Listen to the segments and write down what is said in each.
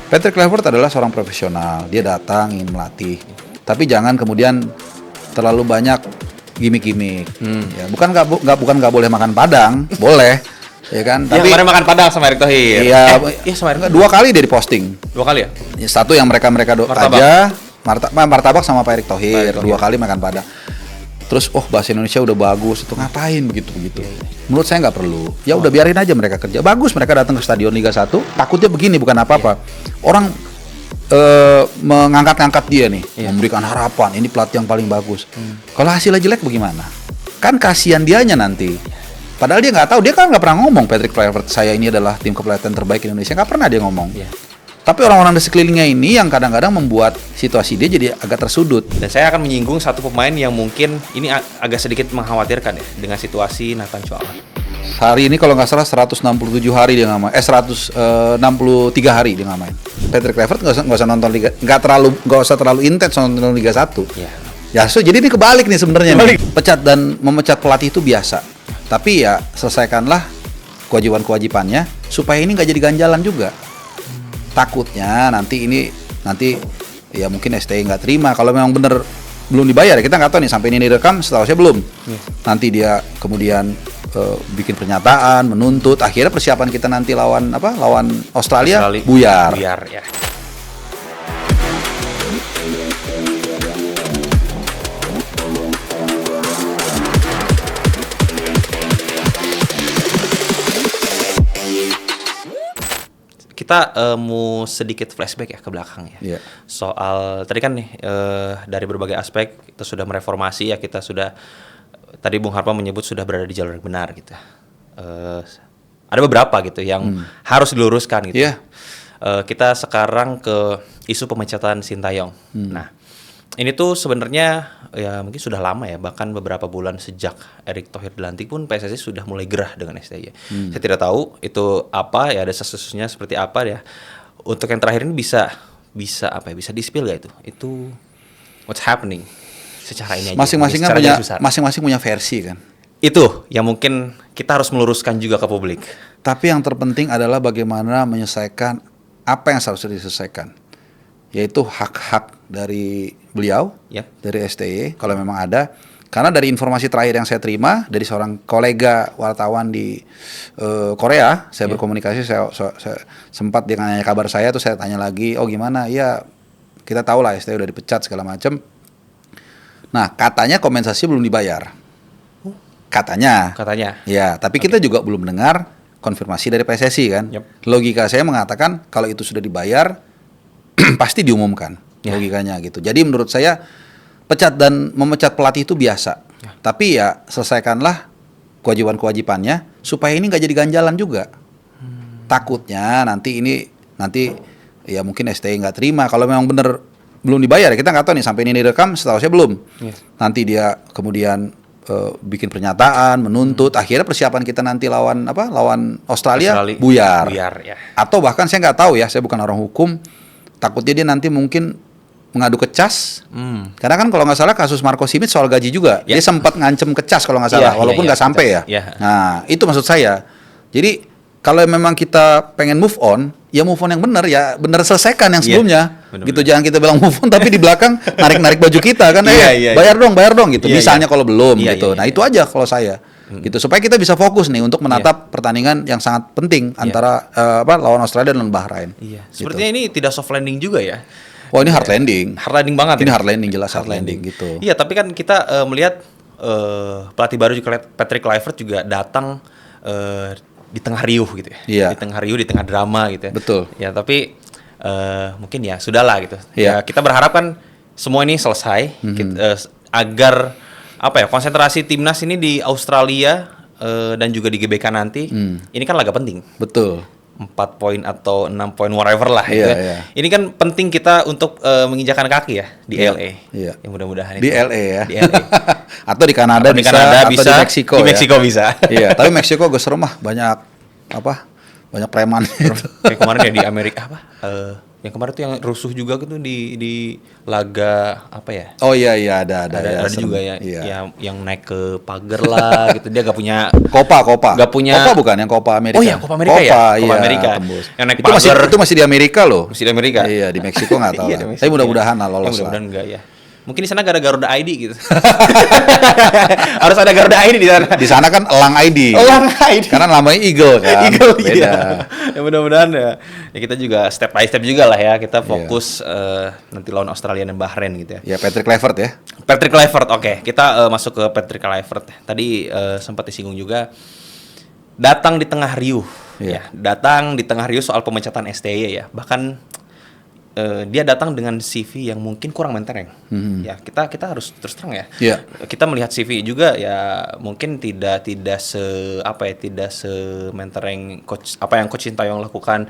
Patrick Kluivert adalah seorang profesional. Dia datang ingin melatih. Tapi jangan kemudian terlalu banyak gimmick-gimmick. Ya, bukan nggak boleh makan padang, boleh. Ya kan? Tapi kemarin makan padang sama Erick Thohir. Iya, sama Erick. 2 kali dia diposting. 2 kali ya? Satu yang mereka aja, martabak sama Pak Erick Thohir. 2 kali makan padang. Terus, bahasa Indonesia udah bagus, itu ngapain begitu. Menurut saya nggak perlu. Ya udah biarin aja mereka kerja. Bagus mereka datang ke stadion Liga 1. Takutnya begini, bukan apa-apa. Orang mengangkat-angkat dia nih, memberikan harapan. Ini pelatih yang paling bagus. Kalau hasilnya jelek bagaimana? Kan kasihan dianya nanti. Padahal dia nggak tahu, dia kan nggak pernah ngomong Patrick Kluivert saya ini adalah tim kepelatihan terbaik Indonesia, nggak pernah dia ngomong. Tapi orang-orang di sekelilingnya ini yang kadang-kadang membuat situasi dia jadi agak tersudut. Dan saya akan menyinggung satu pemain yang mungkin ini agak sedikit mengkhawatirkan ya dengan situasi Nathan Chuala. Hari ini kalau nggak salah 167 hari dia nggak main, 163 hari dia nggak main. Patrick Kluivert nggak usah nonton Liga, nggak usah terlalu intens nonton Liga 1. Ya, jadi ini kebalik nih sebenarnya. Pecat dan memecat pelatih itu biasa. Tapi ya selesaikanlah kewajibannya supaya ini nggak jadi ganjalan juga. Takutnya nanti ya mungkin STI nggak terima kalau memang bener belum dibayar. Kita nggak tahu nih sampai ini direkam, setahu saya belum. Nanti dia kemudian bikin pernyataan, menuntut. Akhirnya persiapan kita nanti lawan Australia buyar ya. Kita mau sedikit flashback ya ke belakang ya. Soal tadi kan nih dari berbagai aspek kita sudah mereformasi ya, kita sudah tadi Bung Harpa menyebut sudah berada di jalur yang benar gitu. Ada beberapa gitu yang harus diluruskan gitu. Kita sekarang ke isu pemecatan Sintayong. Nah, ini tuh sebenarnya ya mungkin sudah lama ya, bahkan beberapa bulan sejak Erick Thohir dilantik pun PSSI sudah mulai gerah dengan STY. Saya tidak tahu itu apa ya, ada sesusnya seperti apa ya. Untuk yang terakhir ini bisa di-spill gak itu? Itu what's happening secara ini aja. Masing-masing punya versi kan. Itu yang mungkin kita harus meluruskan juga ke publik. Tapi yang terpenting adalah bagaimana menyelesaikan apa yang seharusnya diselesaikan, yaitu hak-hak dari beliau, dari STY kalau memang ada. Karena dari informasi terakhir yang saya terima dari seorang kolega wartawan di Korea, saya berkomunikasi, saya sempat dia nanya kabar saya, tuh saya tanya lagi, gimana? Ya kita tahu lah STY udah dipecat segala macam. Nah katanya kompensasi belum dibayar, katanya. Ya, tapi kita juga belum dengar konfirmasi dari PSSI kan. Logika saya mengatakan kalau itu sudah dibayar pasti diumumkan, logikanya gitu. Jadi menurut saya pecat dan memecat pelatih itu biasa. Tapi ya selesaikanlah kewajibannya supaya ini nggak jadi ganjalan juga. Takutnya nanti ya mungkin STI nggak terima kalau memang bener belum dibayar. Kita nggak tahu nih sampai ini direkam, setahu saya belum. Nanti dia kemudian bikin pernyataan, menuntut. Akhirnya persiapan kita nanti lawan Australia buyar ya. Atau bahkan saya nggak tahu ya, saya bukan orang hukum. Takutnya dia nanti mungkin mengadu ke CAS. Karena kan kalau nggak salah kasus Marco Simic soal gaji juga. Dia sempat ngancem ke CAS kalau nggak salah, walaupun nggak sampai ya. Nah, itu maksud saya. Jadi kalau memang kita pengen move on, ya move on yang benar ya, benar selesaikan yang sebelumnya. Gitu, jangan kita bilang move on tapi di belakang narik baju kita kan, bayar dong gitu. Misalnya kalau belum gitu. Nah, itu aja kalau saya. Gitu supaya kita bisa fokus nih untuk menatap pertandingan yang sangat penting antara lawan Australia dan Bahrain. Sepertinya ini tidak soft landing juga ya. Ini hard landing. Hard landing banget. Ini hard landing, jelas hard landing gitu. Iya, tapi kan kita melihat pelatih baru juga Patrick Kluivert juga datang di tengah riuh gitu ya. Di tengah riuh, di tengah drama gitu ya. Betul. Ya, tapi mungkin ya sudahlah gitu. Ya, kita berharap kan semua ini selesai agar konsentrasi timnas ini di Australia dan juga di GBK nanti ini kan laga penting. Betul. 4 poin atau 6 poin whatever lah gitu ya. Ini kan penting kita untuk menginjakan kaki ya di LA. Ya mudah-mudahan di itu. LA ya. Di LA. Atau di Kanada bisa, atau di Meksiko. Di Meksiko bisa. Iya, tapi Meksiko gue serem banyak preman gitu. Kayak kemarin ya di Amerika Yang kemarin tuh yang rusuh juga gitu di laga apa ya? Oh iya ada Ada juga ya, yang naik ke pagar lah gitu. Dia gak punya Copa. Gak punya. Copa bukan yang Copa Amerika. Oh iya, Copa Amerika ya. Copa Amerika. Tembus. Yang naik itu pagar. itu masih di Amerika loh. Masih di Amerika. Iya, di Meksiko nggak tahu. Iya, lah. Tapi mudah-mudahan lah lolos lah. Mudah-mudahan enggak ya. Mungkin di sana gara-gara Garuda ID gitu. Harus ada Garuda ID di sana. Di sana kan Elang ID. Elang ID. Karena namanya Eagle kan. Eagle, beda. iya. Ya mudah-mudahan ya kita juga step by step juga lah ya. Kita fokus nanti lawan Australia dan Bahrain gitu ya. Ya Patrick Kluivert ya. Patrick Kluivert, oke. Kita masuk ke Patrick Kluivert. Tadi sempat disinggung juga datang di tengah riuh. Ya, datang di tengah riuh soal pemecatan STY ya. Bahkan dia datang dengan CV yang mungkin kurang mentereng. Ya, kita harus terus terang ya. Kita melihat CV juga ya mungkin tidak se mentereng coach apa yang Coach Sintayong lakukan.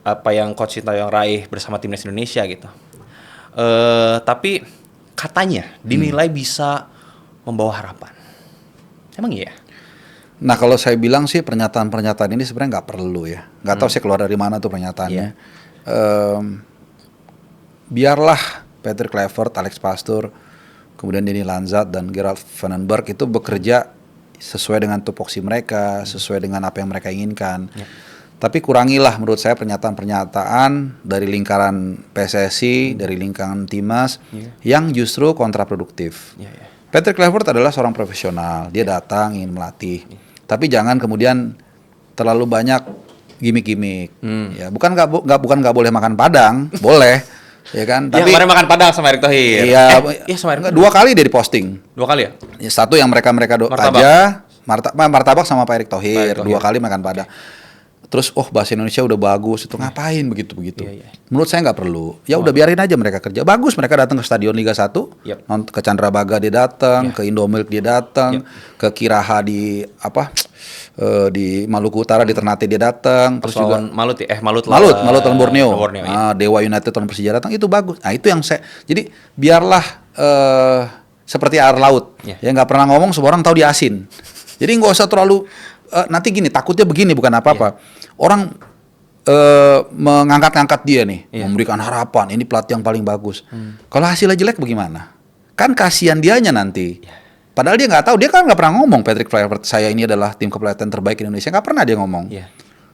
Apa yang Coach Sintayong raih bersama timnas Indonesia gitu. Tapi katanya dinilai bisa membawa harapan. Emang iya? Nah kalau saya bilang sih pernyataan-pernyataan ini sebenarnya nggak perlu ya. Nggak tahu sih keluar dari mana tuh pernyataannya. Biarlah Patrick Kluivert, Alex Pastoor, kemudian Denny Lanzat dan Gerard Van den Berg itu bekerja sesuai dengan tupoksi mereka, sesuai dengan apa yang mereka inginkan. Tapi kurangilah menurut saya pernyataan-pernyataan dari lingkaran PSSI, dari lingkaran timnas yang justru kontraproduktif. Patrick Kluivert adalah seorang profesional, dia datang ingin melatih. Tapi jangan kemudian terlalu banyak gimmick-gimmick. Ya, bukan nggak boleh makan padang, boleh. Ya kan, tapi kemarin makan padang sama Erick Thohir. Iya, sama Erick. 2 kali dia diposting. 2 kali ya? Satu yang mereka aja, martabak sama Pak Erick Thohir. 2 kali makan padang. Terus bahasa Indonesia udah bagus, itu ngapain begitu? Menurut saya nggak perlu. Ya udah biarin aja mereka kerja. Bagus mereka datang ke Stadion Liga 1, ke Candrabaga dia datang, ke Indomilk dia datang, ke Kiraha di di Maluku Utara di Ternate dia datang, terus juga Malut lawan Borneo. Dewa United lawan Persija datang, itu bagus. Nah, itu yang jadi biarlah seperti air laut. Ya nggak pernah ngomong semua orang tahu dia asin. Jadi nggak usah terlalu nanti gini, takutnya begini bukan apa-apa. Orang mengangkat-angkat dia nih, memberikan harapan, ini pelatih yang paling bagus. Kalau hasilnya jelek bagaimana? Kan kasihan dianya nanti. Padahal dia nggak tahu, dia kan nggak pernah ngomong Patrick Kluivert, saya ini adalah tim kepelatihan terbaik Indonesia, nggak pernah dia ngomong.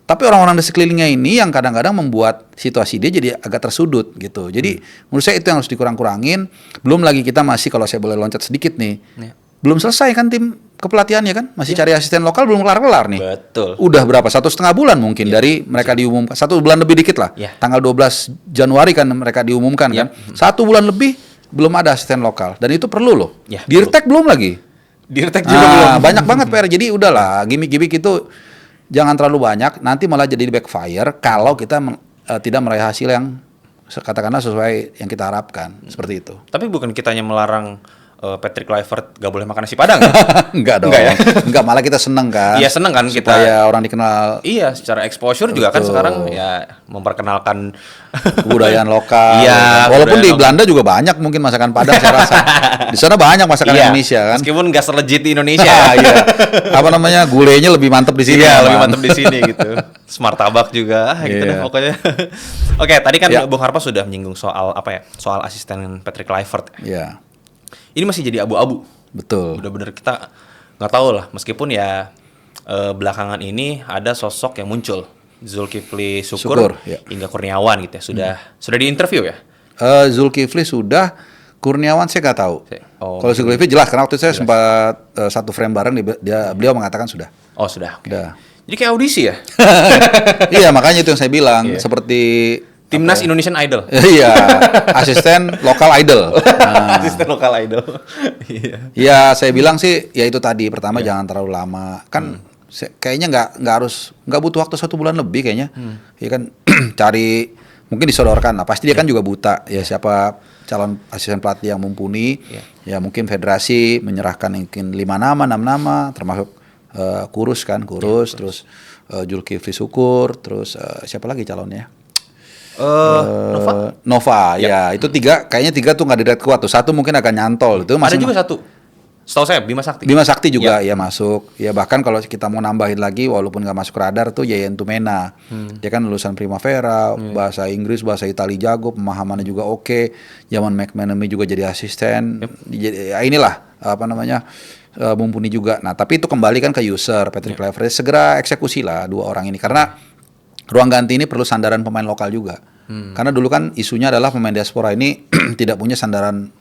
Tapi orang-orang di sekelilingnya ini yang kadang-kadang membuat situasi dia jadi agak tersudut gitu. Jadi menurut saya itu yang harus dikurang-kurangin. Belum lagi kita masih, kalau saya boleh loncat sedikit nih, belum selesai kan tim kepelatihannya kan, masih cari asisten lokal, belum kelar-kelar nih. Betul. Udah berapa? 1,5 bulan mungkin dari mereka diumumkan, 1 bulan lebih dikit lah. Tanggal 12 Januari kan mereka diumumkan kan. 1 bulan lebih belum ada asisten lokal, dan itu perlu loh. Dirtek belum lagi. Dirtek juga belum. Banyak banget PR. Jadi udahlah, gimmick-gimmick itu jangan terlalu banyak. Nanti malah jadi backfire kalau kita tidak meraih hasil yang katakanlah sesuai yang kita harapkan. Seperti itu. Tapi bukan kitanya melarang Patrick Kluivert gak boleh makan nasi padang? Enggak dong. Enggak ya? Enggak, malah kita seneng kan. Iya seneng kan kita. Supaya orang dikenal. Iya, secara exposure juga kan sekarang ya memperkenalkan kebudayaan lokal. Iya. Walaupun di Belanda juga banyak mungkin masakan Padang saya rasa. Di sana banyak masakan Indonesia kan. Meskipun nggak selejit di Indonesia. Iya. Apa namanya, gulainya lebih mantep di sini. Iya, lebih mantep di sini gitu. Martabak juga gitu deh pokoknya. Oke, tadi kan Bung Harpa sudah menyinggung soal soal asisten Patrick Kluivert. Iya. Ini masih jadi abu-abu. Betul. Benar-benar kita nggak tahu lah. Meskipun ya belakangan ini ada sosok yang muncul, Zulkifli Syukur hingga Kurniawan gitu ya. Sudah di interview ya? Zulkifli sudah, Kurniawan saya nggak tahu. Kalau Zulkifli jelas, karena waktu itu saya sempat satu frame bareng, beliau mengatakan sudah. Oh sudah. Udah. Jadi kayak audisi ya? Iya, makanya itu yang saya bilang. Seperti Timnas Indonesian Idol. Iya, asisten lokal idol. Asisten lokal idol. Iya, saya bilang sih, ya itu tadi. Pertama jangan terlalu lama. Kan kayaknya nggak butuh waktu 1 bulan lebih kayaknya. Ya kan, cari mungkin disodorkan. Nah, pasti dia kan juga buta. Ya siapa calon asisten pelatih yang mumpuni? Ya mungkin federasi menyerahkan mungkin 5 nama, 6 nama, termasuk Kurus, terus Zulkifli Syukur, terus siapa lagi calonnya? Nova, ya itu 3, kayaknya 3 tuh nggak direct kuat tuh, 1 mungkin akan nyantol itu. Ada juga 1. Setahu saya Bima Sakti. Bima Sakti juga ya masuk. Ya bahkan kalau kita mau nambahin lagi walaupun nggak masuk radar tuh Yayan Tumena. Dia kan lulusan Primavera, bahasa Inggris, bahasa Itali jago, pemahamannya juga oke. Zaman McManamy juga jadi asisten. Jadi, ya inilah apa namanya mumpuni juga. Nah tapi itu kembali kan ke user Patrick Kluivert, segera eksekusi lah dua orang ini karena ruang ganti ini perlu sandaran pemain lokal juga. Karena dulu kan isunya adalah pemain diaspora ini tidak punya sandaran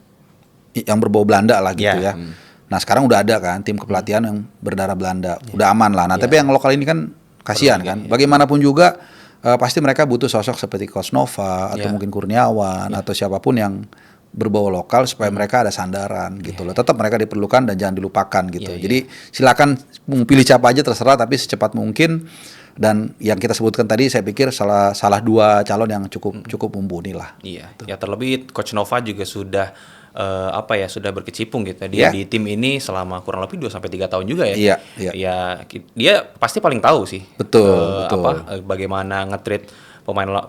yang berbau Belanda lah gitu ya. Nah sekarang udah ada kan tim kepelatihan yang berdarah Belanda, udah aman lah. Nah tapi yang lokal ini kan kasihan kan. Bagaimanapun juga pasti mereka butuh sosok seperti Coach Nova atau mungkin Kurniawan atau siapapun yang berbau lokal supaya mereka ada sandaran gitu loh. Tetap mereka diperlukan dan jangan dilupakan gitu. Jadi silakan pilih siapa aja terserah tapi secepat mungkin. Dan yang kita sebutkan tadi saya pikir salah dua calon yang cukup mumpuni lah. Iya. Gitu. Ya terlebih Coach Nova juga sudah sudah berkecimpung gitu di tim ini selama kurang lebih 2 sampai 3 tahun juga ya. Ya dia pasti paling tahu sih. Betul. Bagaimana nge-treat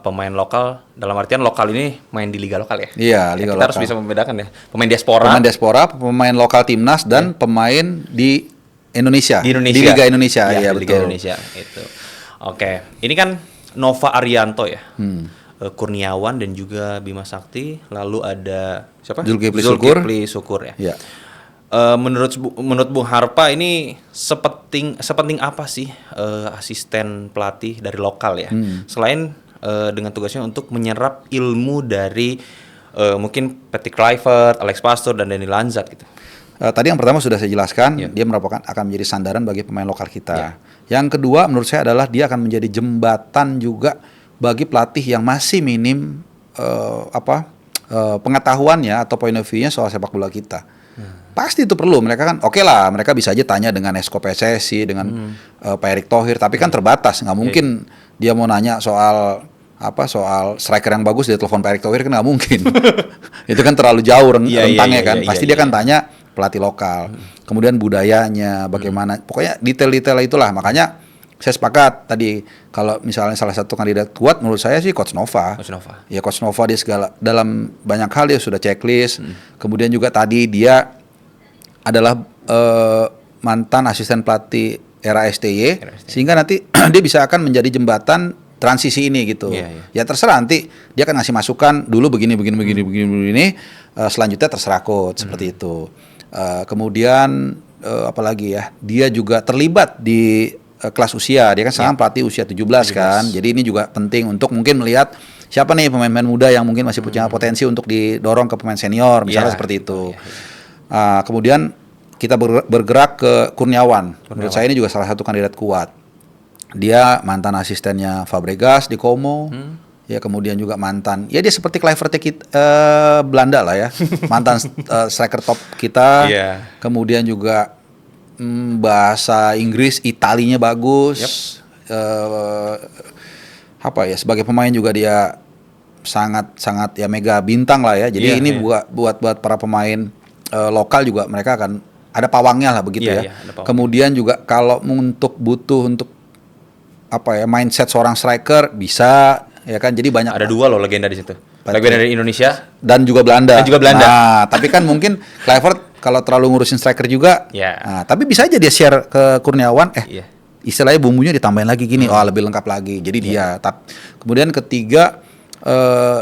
pemain lokal, dalam artian lokal ini main di liga lokal ya. Iya, liga kita lokal. harus bisa membedakan ya. Pemain diaspora, pemain lokal timnas dan pemain di Indonesia. Di Liga Indonesia. Iya, di Liga Indonesia itu. Oke, ini kan Nova Arianto ya. Kurniawan dan juga Bima Sakti, lalu ada siapa? Zulkifli Syukur ya. Menurut Bung Harpa ini sepenting apa sih asisten pelatih dari lokal ya? Selain dengan tugasnya untuk menyerap ilmu dari mungkin Patrick Kluivert, Alex Pastoor dan Danny Lanzat gitu. Tadi yang pertama sudah saya jelaskan, dia akan menjadi sandaran bagi pemain lokal kita. Yang kedua menurut saya adalah dia akan menjadi jembatan juga bagi pelatih yang masih minim pengetahuannya atau point of view-nya soal sepak bola kita. Pasti itu perlu. Mereka kan oke lah, mereka bisa aja tanya dengan Esko PSSI, dengan Pak Erick Thohir, tapi kan terbatas. Nggak mungkin dia mau nanya soal striker yang bagus, dia telepon Pak Erick Thohir kan nggak mungkin. Itu kan terlalu jauh rentangnya kan. Pasti dia kan tanya pelatih lokal, kemudian budayanya bagaimana, pokoknya detail-detail itulah. Makanya saya sepakat tadi kalau misalnya salah satu kandidat kuat menurut saya sih Coach Nova. Ya Coach Nova dia dalam banyak hal dia sudah checklist. Kemudian juga tadi dia adalah mantan asisten pelatih era STY. Sehingga nanti dia bisa akan menjadi jembatan transisi ini gitu. Ya terserah nanti dia akan ngasih masukan dulu begini. Selanjutnya terserah coach seperti itu. Kemudian apalagi ya, dia juga terlibat di kelas usia. Dia kan sekarang pelatih usia 17 kan. Jadi ini juga penting untuk mungkin melihat siapa nih pemain-pemain muda yang mungkin masih punya potensi untuk didorong ke pemain senior, misalnya seperti itu. Kemudian kita bergerak ke Kurniawan. Menurut saya ini juga salah satu kandidat kuat. Dia mantan asistennya Fabregas di Como. Ya kemudian juga mantan, ya dia seperti Kluivert Belanda lah ya, mantan striker top kita. Kemudian juga bahasa Inggris, Italinya bagus. Sebagai pemain juga dia sangat ya mega bintang lah ya. Jadi ini buat para pemain lokal juga mereka akan ada pawangnya lah begitu ya. Kemudian juga kalau butuh untuk mindset seorang striker bisa. Ya kan, jadi banyak. Ada 2 loh legenda di situ. Legenda dari Indonesia dan juga Belanda. Nah, tapi kan mungkin Kluivert kalau terlalu ngurusin striker juga. Nah, tapi bisa aja dia share ke Kurniawan. Istilahnya bumbunya ditambahin lagi gini. Lebih lengkap lagi. Jadi dia. Kemudian ketiga,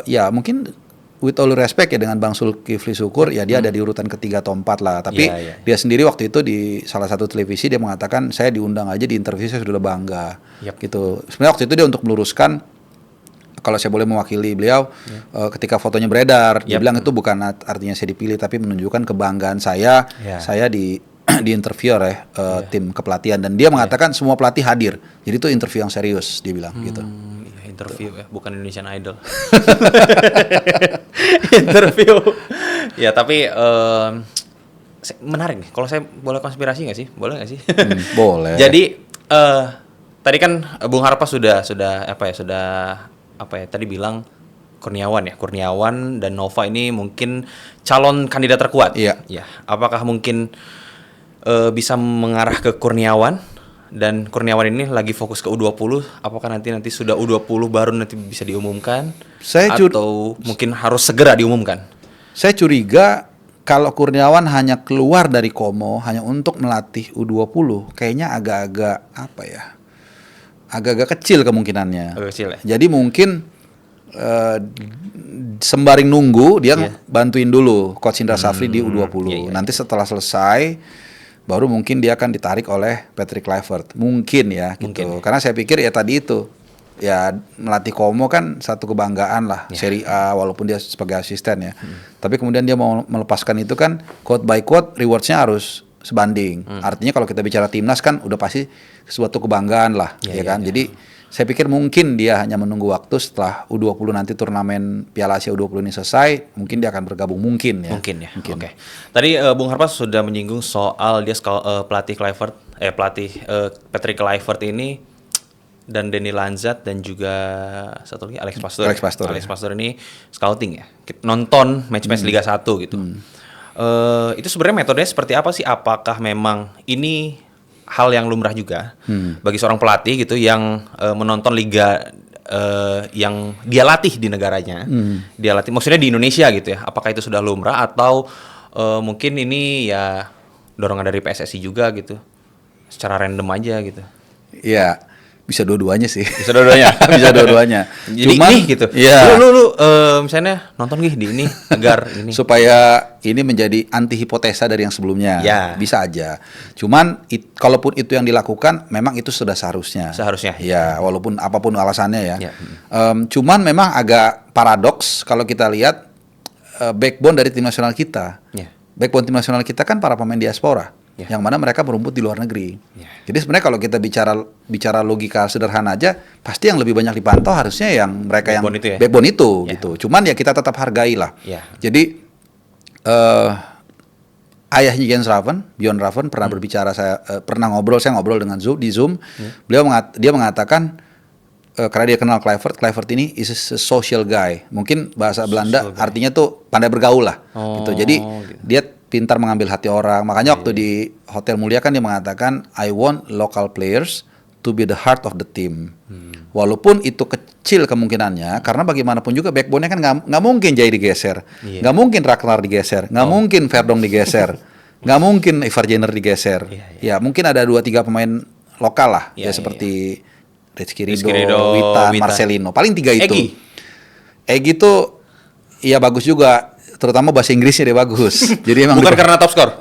ya mungkin with all respect ya dengan Bang Zulkifli Syukur, ya dia ada di urutan ketiga atau 4 lah. Tapi dia sendiri waktu itu di salah satu televisi dia mengatakan saya diundang aja di interview saya sudah bangga. Gitu. Sebenarnya waktu itu dia untuk meluruskan. Kalau saya boleh mewakili beliau, ketika fotonya beredar, dia bilang itu bukan artinya saya dipilih, tapi menunjukkan kebanggaan saya di interview oleh tim kepelatihan. Dan dia mengatakan semua pelatih hadir, jadi itu interview yang serius, dia bilang gitu. Interview ya, bukan Indonesian Idol. Interview. Ya tapi menarik nih. Kalau saya boleh konspirasi nggak sih? Boleh nggak sih? Boleh. Jadi tadi kan Bung Harpa sudah tadi bilang Kurniawan dan Nova ini mungkin calon kandidat terkuat. Iya. Apakah mungkin bisa mengarah ke Kurniawan, dan Kurniawan ini lagi fokus ke U20, apakah nanti sudah U20 baru nanti bisa diumumkan atau mungkin harus segera diumumkan? Saya curiga kalau Kurniawan hanya keluar dari Como hanya untuk melatih U20, kayaknya agak-agak apa ya? Agak-agak kecil kemungkinannya. Agak kecil ya. Jadi mungkin sembaring nunggu dia bantuin dulu Coach Indra Safri di U20. Nanti setelah selesai baru mungkin dia akan ditarik oleh Patrick Kluivert. Mungkin ya gitu. Karena saya pikir ya tadi itu ya melatih Como kan satu kebanggaan lah, Serie A walaupun dia sebagai asisten ya. Tapi kemudian dia mau melepaskan itu kan quote by quote rewardnya harus sebanding. Artinya kalau kita bicara timnas kan udah pasti suatu kebanggaan lah, ya kan. Jadi saya pikir mungkin dia hanya menunggu waktu setelah U20 nanti turnamen Piala Asia U20 ini selesai, mungkin dia akan bergabung mungkin ya. Mungkin. Oke. Tadi Bung Harpa sudah menyinggung soal dia pelatih Patrick Kluivert ini dan Denny Lanzat dan juga satu lagi Alex Pastor ini scouting ya. Nonton match-match Liga 1 gitu. Itu sebenarnya metodenya seperti apa sih? Apakah memang ini hal yang lumrah juga bagi seorang pelatih gitu yang menonton liga yang dia latih di negaranya, dia latih, maksudnya di Indonesia gitu ya? Apakah itu sudah lumrah atau mungkin ini ya dorongan dari PSSI juga gitu, secara random aja gitu? Iya. Bisa dua-duanya sih. Bisa dua-duanya. Bisa dua-duanya. Jadi cuman nih gitu. Ya. Lu misalnya nonton di ini agar ini supaya ini menjadi anti hipotesa dari yang sebelumnya. Ya. Bisa aja. Cuman kalaupun itu yang dilakukan memang itu sudah seharusnya. Ya, walaupun apapun alasannya ya. Cuman memang agak paradoks kalau kita lihat backbone dari tim nasional kita. Backbone tim nasional kita kan para pemain diaspora. Yang mana mereka merumput di luar negeri. Jadi sebenarnya kalau kita bicara logika sederhana aja, pasti yang lebih banyak dipantau harusnya yang mereka backbone yang backbone itu gitu. Cuman ya kita tetap hargai lah. Jadi ayahnya Jens Raven, Bjorn Raven pernah berbicara, saya ngobrol dengan di Zoom. Dia mengatakan karena dia kenal Kluivert ini is a social guy. Mungkin bahasa Belanda artinya tuh pandai bergaul lah gitu. Jadi dia pintar mengambil hati orang. Makanya waktu di Hotel Mulia kan dia mengatakan I want local players to be the heart of the team. Walaupun itu kecil kemungkinannya, karena bagaimanapun juga backbone-nya kan nggak mungkin Jai digeser, nggak mungkin Ragnar digeser, nggak mungkin Verdong digeser, nggak mungkin Ivar Jenner digeser. Ya mungkin ada 2-3 pemain lokal lah, seperti Rizky Ridho, Witan, Marcelino, paling 3 itu. Egy tuh ya bagus juga. Terutama bahasa Inggrisnya dia bagus. Jadi emang bukan karena top skor.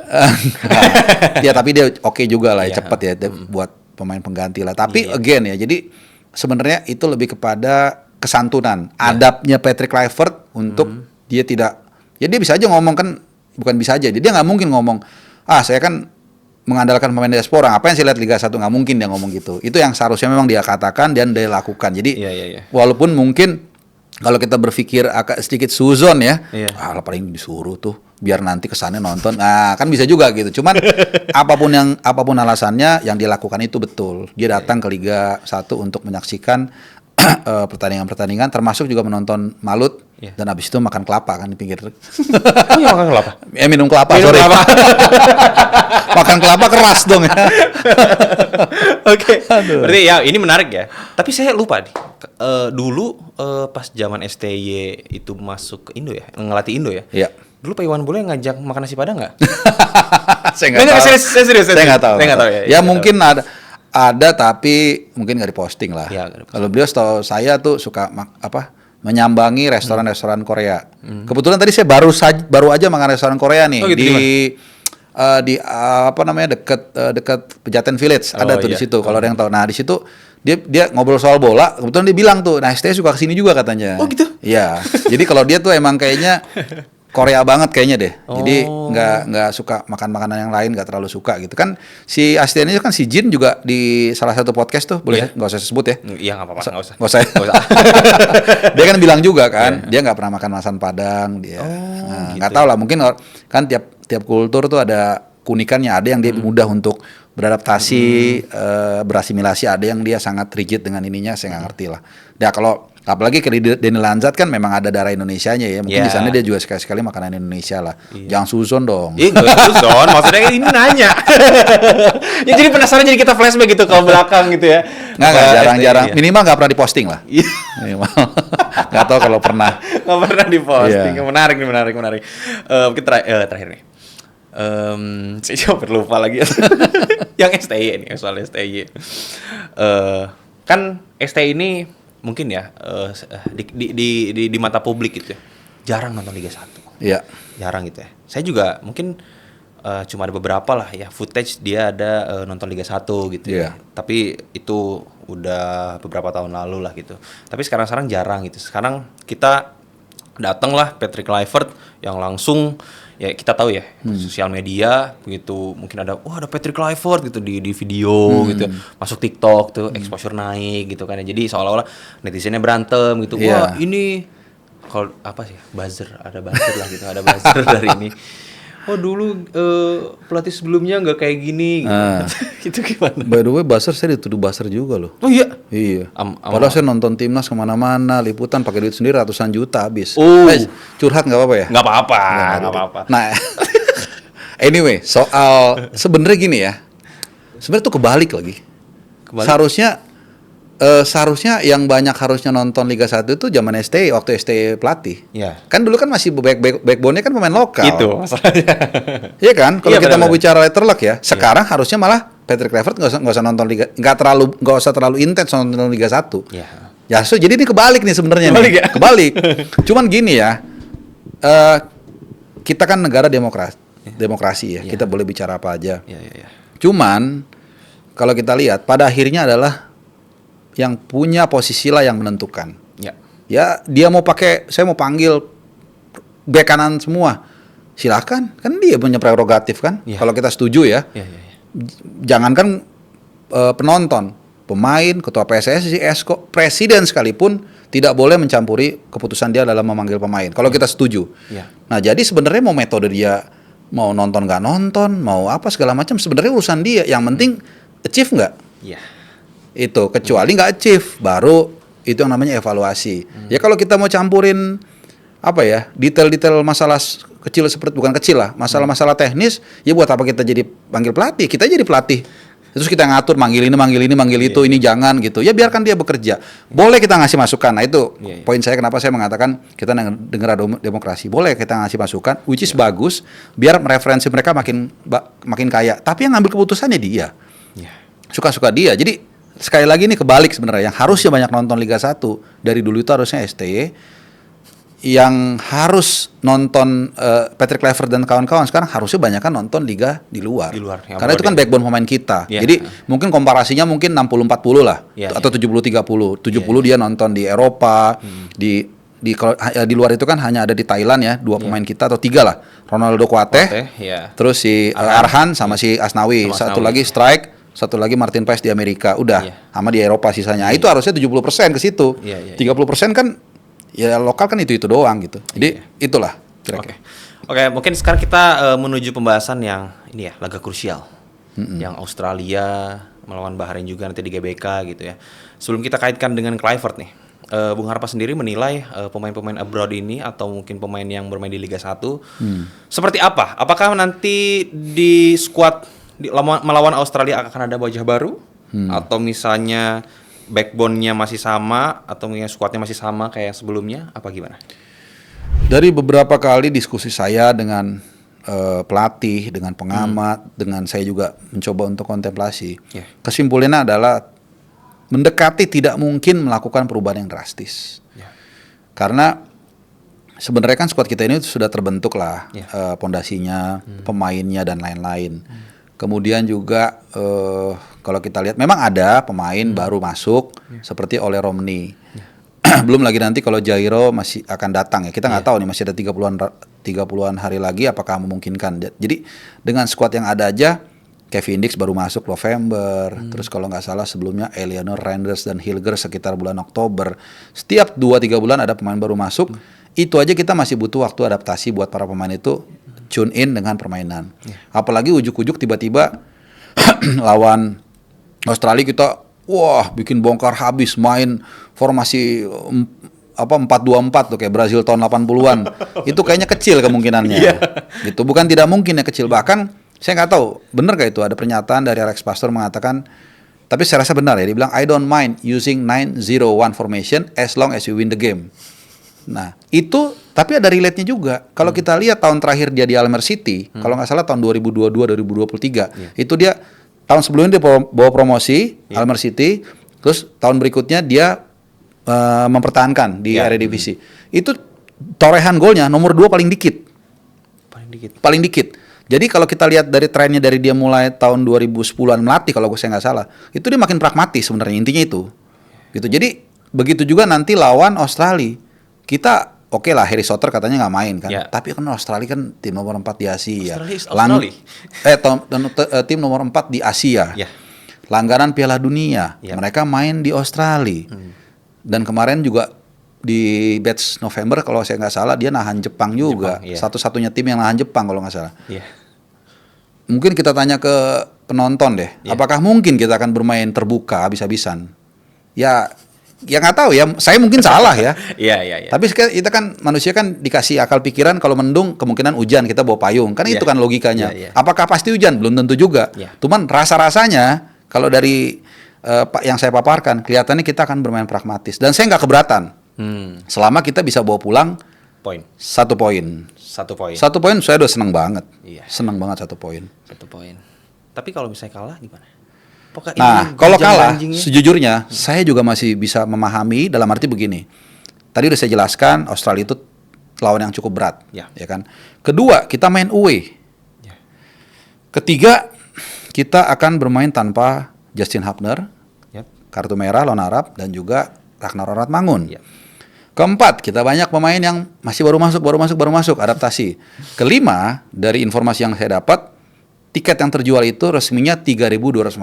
Ya tapi dia oke juga lah, cepat ya buat pemain pengganti lah. Tapi again ya, jadi sebenarnya itu lebih kepada kesantunan, adabnya Patrick Kluivert untuk dia tidak, ya dia bisa aja ngomong kan, bukan bisa aja, dia nggak mungkin ngomong, saya kan mengandalkan pemain diaspora, apa yang saya lihat Liga 1, nggak mungkin dia ngomong gitu. Itu yang seharusnya memang dia katakan dan dia lakukan. Jadi walaupun mungkin kalau kita berpikir agak sedikit suzon ya, paling disuruh tuh biar nanti kesannya nonton. Nah, kan bisa juga gitu. Cuman apapun alasannya yang dilakukan itu betul. Dia datang ke Liga 1 untuk menyaksikan pertandingan-pertandingan, termasuk juga menonton Malut dan habis itu makan kelapa kan di pinggir. Oh iya, makan kelapa. Minum kelapa, sorry. Makan kelapa keras dong ya. Oke. Berarti ya ini menarik ya. Tapi saya lupa nih. Dulu pas zaman STY itu masuk ke Indo ya, ngelatih Indo ya. Iya. Dulu Pak Iwan boleh ngajak makan nasi Padang nggak? Saya nggak tahu. Saya nggak tahu. Ya mungkin ada tapi mungkin nggak diposting lah. Kalau beliau setahu saya tuh suka menyambangi restoran-restoran Korea. Kebetulan tadi saya baru aja makan restoran Korea nih di dekat Pejaten Village, ada tuh di situ. Kalau ada yang tahu. Nah, di situ dia ngobrol soal bola. Kebetulan dia bilang tuh, nah STY suka kesini juga katanya. Oh gitu? Iya. Jadi kalau dia tuh emang kayaknya Korea banget kayaknya deh. Jadi nggak suka makan makanan yang lain, nggak terlalu suka gitu kan. Si asistennya kan si Jin juga di salah satu podcast tuh, boleh nggak usah sebut ya? Iya nggak apa-apa, nggak usah. Dia kan bilang juga kan, dia nggak pernah makan masakan Padang dia. Nggak tahu lah, mungkin kan tiap kultur tuh ada keunikannya. Ada yang dia mudah untuk beradaptasi, berasimilasi. Ada yang dia sangat rigid dengan ininya, saya nggak ngerti lah. Nah kalau Apalagi ke Denny Lanzat kan memang ada darah Indonesianya ya. Mungkin di sana dia juga sekali-sekali makanan Indonesia lah. Jangan suzon dong. Iya, suzon. Maksudnya ini nanya. Ya jadi penasaran, jadi kita flashback gitu ke belakang gitu ya. Nggak, jarang-jarang. Minimal nggak pernah diposting lah. Minimal. Nggak tahu kalau pernah. Nggak pernah diposting. Menarik. Mungkin terakhir nih. Saya coba lupa lagi. Yang STY nih, soal STY. Kan STY ini mungkin ya di mata publik gitu ya, jarang nonton Liga 1. Iya. Jarang gitu ya. Saya juga mungkin cuma ada beberapa lah ya footage dia ada nonton Liga 1 gitu ya. Tapi itu udah beberapa tahun lalu lah gitu. Tapi sekarang jarang gitu. Sekarang kita datang lah Patrick Kluivert yang langsung ya kita tahu ya sosial media begitu, mungkin ada Patrick Kluivert gitu di video gitu, masuk TikTok tuh exposure naik gitu kan ya. Jadi seolah-olah netizennya berantem gitu. Wah, ini kalau apa sih? Buzzer lah gitu, ada buzzer dari ini. Oh dulu pelatih sebelumnya nggak kayak gini gitu. Itu gimana? By the way, buzzer saya dituduh buzzer juga loh. Oh iya? Iya. Padahal saya nonton timnas kemana-mana, liputan pakai duit sendiri ratusan juta habis. Curhat nggak apa-apa ya? Nggak apa-apa. Nah, anyway, soal sebenarnya gini ya. Sebenarnya tuh kebalik lagi. Seharusnya yang banyak harusnya nonton Liga 1 itu zaman STY, waktu STY pelatih. Iya. Kan dulu kan masih backbone-nya kan pemain lokal. Itu masalahnya. Iya kan? Kalau kita mau bicara letterlock ya, sekarang Iya. harusnya malah Patrick Kluivert nggak usah nonton Liga, nggak usah terlalu intens nonton Liga 1. Iya. Ya, jadi ini kebalik nih sebenarnya. Kebalik. Cuman gini ya, kita kan negara demokrasi ya. Kita boleh bicara apa aja. Iya. Cuman kalau kita lihat pada akhirnya adalah yang punya posisi lah yang menentukan. Ya dia saya mau panggil bek kanan semua, silakan, kan dia punya prerogatif kan. Kalau kita setuju ya. Jangankan penonton, pemain, ketua PSSI, presiden sekalipun tidak boleh mencampuri keputusan dia dalam memanggil pemain. Kalau kita setuju. Nah jadi sebenarnya mau metode dia mau nonton nggak nonton, mau apa segala macam sebenarnya urusan dia. Yang penting achieve nggak. Itu kecuali nggak achieve baru itu yang namanya evaluasi. Ya kalau kita mau campurin apa ya detail-detail masalah kecil seperti bukan kecil lah masalah-masalah teknis ya buat apa kita jadi panggil pelatih, kita jadi pelatih terus kita ngatur manggil itu ini jangan gitu ya, biarkan dia bekerja. Boleh kita ngasih masukan. Nah itu poin saya kenapa saya mengatakan kita dengar demokrasi, boleh kita ngasih masukan which is bagus biar referensi mereka makin kaya, tapi yang ngambil keputusannya dia suka-suka dia. Jadi sekali lagi ini kebalik sebenarnya, yang harusnya banyak nonton Liga 1 dari dulu itu harusnya STY, yang harus nonton Patrick Kluivert dan kawan-kawan sekarang harusnya banyak kan nonton liga di luar karena itu kan backbone pemain kita. Jadi mungkin komparasinya mungkin 60-40 lah atau 70-30. 70 dia nonton di Eropa, di luar itu kan hanya ada di Thailand ya 2 pemain kita atau 3 lah, Ronaldo Kuateh, terus si Arhan sama si Asnawi, satu lagi strike, satu lagi Martin Paes di Amerika, udah sama di Eropa sisanya. Itu harusnya 70% ke situ. 30% kan ya lokal kan itu doang gitu. Jadi itulah kira-kira. Oke, mungkin sekarang kita menuju pembahasan yang ini ya, laga krusial. Yang Australia melawan Bahrain juga nanti di GBK gitu ya. Sebelum kita kaitkan dengan Kluivert nih, Bung Harpa sendiri menilai pemain-pemain abroad ini atau mungkin pemain yang bermain di Liga 1 seperti apa? Apakah nanti di squad melawan Australia akan ada wajah baru atau misalnya backbone-nya masih sama atau mungkin squad-nya masih sama kayak sebelumnya, apa gimana? Dari beberapa kali diskusi saya dengan pelatih, dengan pengamat, dengan saya juga mencoba untuk kontemplasi, kesimpulannya adalah mendekati tidak mungkin melakukan perubahan yang drastis. Karena sebenarnya kan squad kita ini sudah terbentuk lah pondasinya, pemainnya dan lain-lain. Kemudian juga kalau kita lihat memang ada pemain baru masuk seperti Ole Romney. Belum lagi nanti kalau Jairo masih akan datang ya. Kita nggak tahu nih, masih ada 30-an hari lagi apakah memungkinkan. Jadi dengan skuad yang ada aja, Kevin Dix baru masuk November. Terus kalau nggak salah sebelumnya Eleanor Reinders dan Hilger sekitar bulan Oktober. Setiap 2-3 bulan ada pemain baru masuk. Itu aja kita masih butuh waktu adaptasi buat para pemain itu tune in dengan permainan. Apalagi ujuk-ujuk tiba-tiba lawan Australia kita wah bikin bongkar habis, main formasi 4-2-4 tuh kayak Brazil tahun 80-an. Itu kayaknya kecil kemungkinannya. Gitu. Bukan tidak mungkin ya, kecil. Bahkan saya nggak tahu benar gak itu ada pernyataan dari Alex Pastor mengatakan, tapi saya rasa benar ya, dia bilang I don't mind using 9-0-1 formation as long as you win the game. Nah itu, tapi ada relate-nya juga. Kalau kita lihat tahun terakhir dia di Almer City, kalau nggak salah tahun 2022-2023, itu dia tahun sebelumnya dia bawa promosi Almer City, terus tahun berikutnya dia mempertahankan di Eredivisie. Itu torehan golnya nomor 2 paling dikit. Paling dikit. Jadi kalau kita lihat dari trennya dari dia mulai tahun 2010-an melatih, kalau saya nggak salah, itu dia makin pragmatis sebenarnya, intinya itu. Gitu. Jadi begitu juga nanti lawan Australia. Kita oke lah, Harry Souther katanya nggak main kan, tapi kan Australia kan tim nomor 4 di Asia. Tim nomor 4 di Asia. Langganan Piala Dunia, mereka main di Australia. Dan kemarin juga di batch November kalau saya nggak salah dia nahan Jepang juga. Satu-satunya tim yang nahan Jepang kalau nggak salah. Mungkin kita tanya ke penonton deh, apakah mungkin kita akan bermain terbuka habis-habisan? Ya nggak tahu ya, saya mungkin salah ya. Tapi kita kan manusia kan dikasih akal pikiran, kalau mendung kemungkinan hujan kita bawa payung, kan itu kan logikanya. Apakah pasti hujan? Belum tentu juga. Cuman rasa-rasanya kalau dari yang saya paparkan, kelihatannya kita akan bermain pragmatis. Dan saya nggak keberatan, selama kita bisa bawa pulang satu poin. Satu poin saya udah seneng banget. Seneng banget 1 poin. Tapi kalau misalnya kalah gimana? Nah, kalau kalah, sejujurnya saya juga masih bisa memahami, dalam arti begini. Tadi udah saya jelaskan, Australia itu lawan yang cukup berat, ya kan. Kedua, kita main away. Ketiga, kita akan bermain tanpa Justin Hubner, kartu merah lawan Arab, dan juga Ragnar Rathmangun. Keempat, kita banyak pemain yang masih baru masuk, adaptasi. Kelima, dari informasi yang saya dapat, tiket yang terjual itu resminya 3.250.